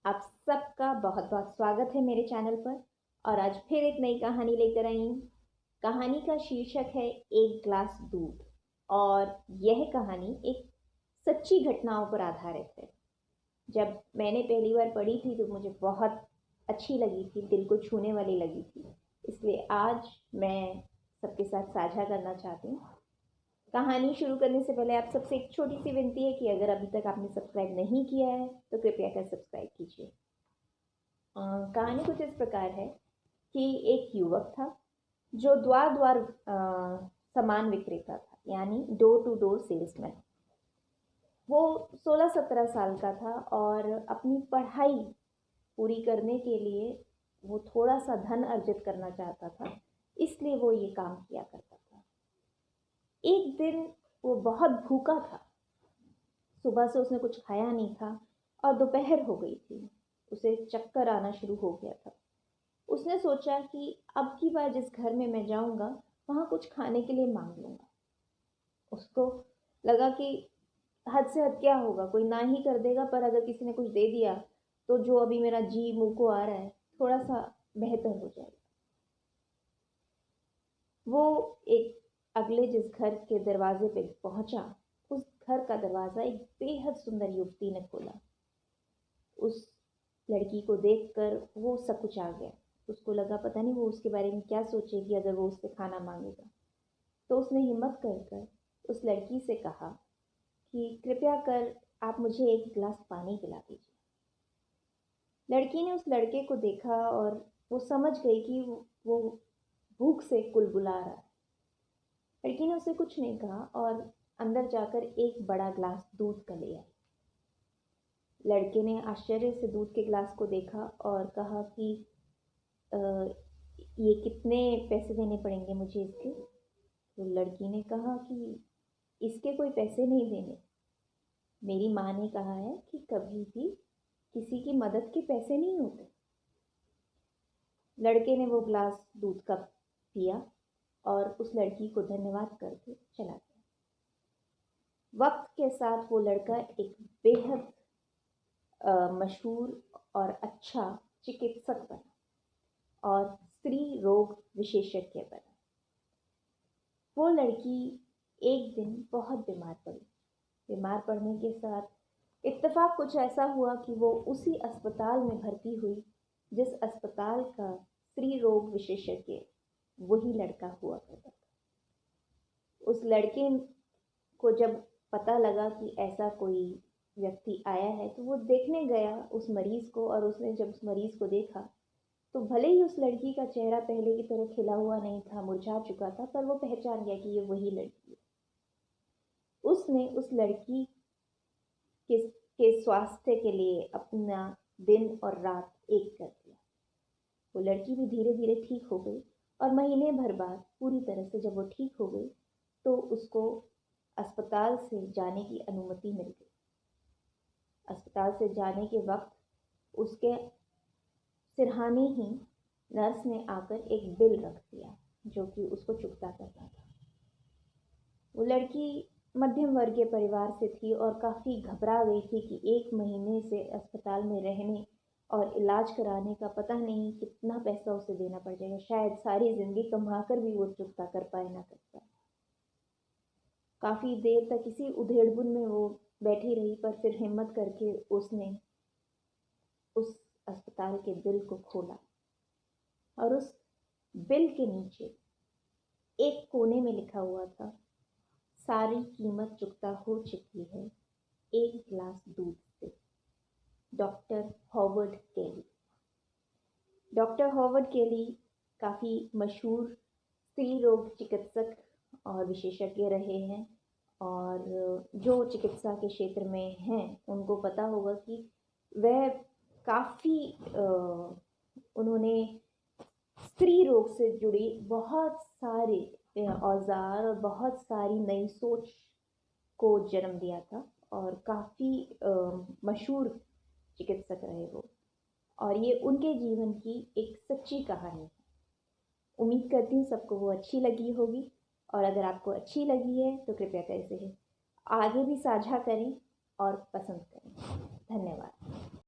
आप सबका बहुत बहुत स्वागत है मेरे चैनल पर। और आज फिर एक नई कहानी लेकर आई हूँ। कहानी का शीर्षक है एक ग्लास दूध। और यह कहानी एक सच्ची घटनाओं पर आधारित है। जब मैंने पहली बार पढ़ी थी तो मुझे बहुत अच्छी लगी थी, दिल को छूने वाली लगी थी। इसलिए आज मैं सबके साथ साझा करना चाहती हूँ। कहानी शुरू करने से पहले आप सबसे एक छोटी सी विनती है कि अगर अभी तक आपने सब्सक्राइब नहीं किया है तो कृपया कर सब्सक्राइब कीजिए। कहानी कुछ इस प्रकार है कि एक युवक था जो द्वार द्वार सामान विक्रेता था, यानी डोर टू डोर सेल्समैन। वो 16-17 साल का था और अपनी पढ़ाई पूरी करने के लिए वो थोड़ा सा धन अर्जित करना चाहता था, इसलिए वो ये काम किया करता था। एक दिन वो बहुत भूखा था। सुबह से उसने कुछ खाया नहीं था और दोपहर हो गई थी। उसे चक्कर आना शुरू हो गया था। उसने सोचा कि अब की बार जिस घर में मैं जाऊंगा वहाँ कुछ खाने के लिए मांग लूंगा। उसको लगा कि हद से हद क्या होगा, कोई ना ही कर देगा, पर अगर किसी ने कुछ दे दिया तो जो अभी मेरा जी मुंह को आ रहा है थोड़ा सा बेहतर हो जाएगा। वो एक अगले जिस घर के दरवाजे पे पहुंचा, उस घर का दरवाज़ा एक बेहद सुंदर युवती ने खोला। उस लड़की को देखकर वो सकुचा गया। उसको लगा पता नहीं वो उसके बारे में क्या सोचेगी अगर वो उससे खाना मांगेगा। तो उसने हिम्मत कर कर उस लड़की से कहा कि कृपया कर आप मुझे एक गिलास पानी पिला दीजिए। लड़की ने उस लड़के को देखा और वो समझ गई कि वो भूख से कुलबुला रहा है। लड़की ने उसे कुछ नहीं कहा और अंदर जाकर एक बड़ा ग्लास दूध का ले आई। लड़के ने आश्चर्य से दूध के गिलास को देखा और कहा कि ये कितने पैसे देने पड़ेंगे मुझे इसके। तो लड़की ने कहा कि इसके कोई पैसे नहीं देने। मेरी माँ ने कहा है कि कभी भी किसी की मदद के पैसे नहीं होते। लड़के ने वो ग्लास दूध का पिया और उस लड़की को धन्यवाद करके चला गया। वक्त के साथ वो लड़का एक बेहद मशहूर और अच्छा चिकित्सक बना और स्त्री रोग विशेषज्ञ बना। वो लड़की एक दिन बहुत बीमार पड़ी। बीमार पड़ने के साथ इत्तेफाक कुछ ऐसा हुआ कि वो उसी अस्पताल में भर्ती हुई जिस अस्पताल का स्त्री रोग विशेषज्ञ वही लड़का हुआ करता था। उस लड़के को जब पता लगा कि ऐसा कोई व्यक्ति आया है तो वो देखने गया उस मरीज को, और उसने जब उस मरीज को देखा तो भले ही उस लड़की का चेहरा पहले की तरह खिला हुआ नहीं था, मुरझा चुका था, पर वो पहचान गया कि ये वही लड़की है। उसने उस लड़की के स्वास्थ्य के लिए अपना दिन और रात एक कर दिया। वो लड़की भी धीरे धीरे ठीक हो गई और महीने भर बाद पूरी तरह से जब वो ठीक हो गई तो उसको अस्पताल से जाने की अनुमति मिल गई। अस्पताल से जाने के वक्त उसके सिरहाने ही नर्स ने आकर एक बिल रख दिया जो कि उसको चुकता करना था। वो लड़की मध्यम वर्गीय परिवार से थी और काफ़ी घबरा गई थी कि एक महीने से अस्पताल में रहने और इलाज कराने का पता नहीं कितना पैसा उसे देना पड़ जाएगा। शायद सारी ज़िंदगी कमा कर भी वो चुकता कर पाए ना कर पाए। काफ़ी देर तक इसी उधेड़बुन में वो बैठी रही, पर फिर हिम्मत करके उसने उस अस्पताल के बिल को खोला और उस बिल के नीचे एक कोने में लिखा हुआ था, सारी कीमत चुकता हो चुकी है एक गिलास दूध से, डॉक्टर हॉवर्ड केली। डॉक्टर हॉवर्ड केली काफ़ी मशहूर स्त्री रोग चिकित्सक और विशेषज्ञ रहे हैं, और जो चिकित्सा के क्षेत्र में हैं उनको पता होगा कि वह काफ़ी उन्होंने स्त्री रोग से जुड़ी बहुत सारे औजार और बहुत सारी नई सोच को जन्म दिया था और काफ़ी मशहूर चिकित्सक रहे वो। और ये उनके जीवन की एक सच्ची कहानी है। उम्मीद करती हूँ सबको वो अच्छी लगी होगी, और अगर आपको अच्छी लगी है तो कृपया कर इसे आगे भी साझा करें और पसंद करें। धन्यवाद।